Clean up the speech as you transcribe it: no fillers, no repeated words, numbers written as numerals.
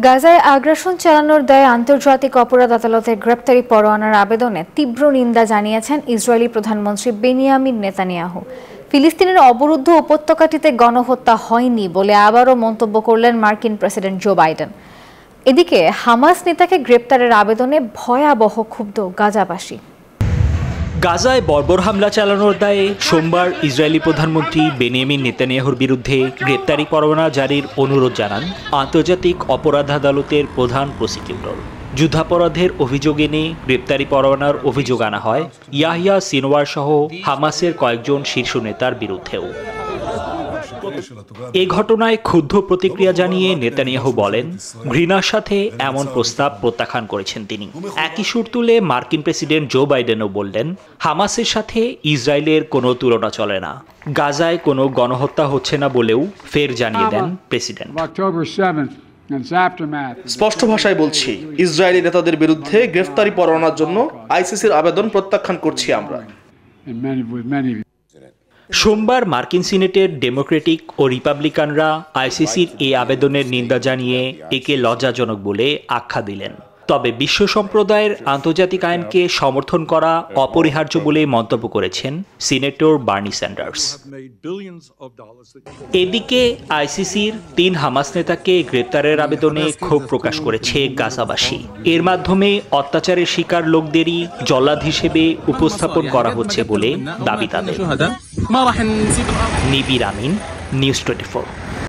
গাজায় আগ্রাসন চালানোর দায়ে আন্তর্জাতিক অপরাধ আদালতের গ্রেপ্তারি পরোয়ানার আবেদনে তীব্র নিন্দা জানিয়েছেন ইসরায়েলি প্রধানমন্ত্রী বেনিয়ামিন নেতানিয়াহু। ফিলিস্তিনের অবরুদ্ধ উপত্যকাটিতে গণহত্যা হয়নি বলে আবারও মন্তব্য করলেন মার্কিন প্রেসিডেন্ট জো বাইডেন। এদিকে হামাস নেতাকে গ্রেপ্তারের আবেদনে ভয়াবহ ক্ষুব্ধ গাজাবাসী। গাজায় বর্বর হামলা চালানোর দায়ে সোমবার ইসরায়েলি প্রধানমন্ত্রী বেনিয়ামিন নেতানিয়াহুর বিরুদ্ধে গ্রেপ্তারি পরোয়ানা জারির অনুরোধ জানান আন্তর্জাতিক অপরাধ আদালতের প্রধান প্রসিকিউটর। যুদ্ধাপরাধের অভিযোগ এনে গ্রেপ্তারি পরোয়ানার অভিযোগ আনা হয় ইয়াহিয়া সিনওয়ার সহ হামাসের কয়েকজন শীর্ষ নেতার বিরুদ্ধেও। এ ঘটনায় ক্ষুব্ধ প্রতিক্রিয়া জানিয়ে নেতানিয়াহু বলেন, ঘৃণার সাথে এমন প্রস্তাব প্রত্যাখ্যান করেছেন তিনি। একই সুর তুলে মার্কিন প্রেসিডেন্ট জো বাইডেনও বললেন, হামাসের সাথে ইসরায়েলের কোনো তুলনা চলে না, গাজায় কোনো গণহত্যা হচ্ছে না বলেও ফের জানিয়ে দেন প্রেসিডেন্ট। স্পষ্ট ভাষায় বলছি, ইসরায়েলি নেতাদের বিরুদ্ধে গ্রেফতারি পরোয়ানার জন্য আইসিসির আবেদন প্রত্যাখ্যান করছি আমরা। সোমবার মার্কিন সিনেটের ডেমোক্রেটিক ও রিপাবলিকানরা আইসিসির এই আবেদনের নিন্দা জানিয়ে একে লজ্জাজনক বলে আখ্যা দিলেন। তবে বিশ্ব সম্প্রদায়ের আন্তর্জাতিক আইনকে সমর্থন করা অপরিহার্য বলে মন্তব্য করেছেন সিনেটর বার্নি স্যান্ডার্স। এদিকে আইসিসির ৩ হামাস নেতাকে গ্রেপ্তারের আবেদনে ক্ষোভ প্রকাশ করেছে গাজাবাসী। এর মাধ্যমে অত্যাচারের শিকার লোকদেরই জল্লাদ হিসেবে উপস্থাপন করা হচ্ছে বলে দাবি তাদের। নিবির আমিন, নিউজ 24।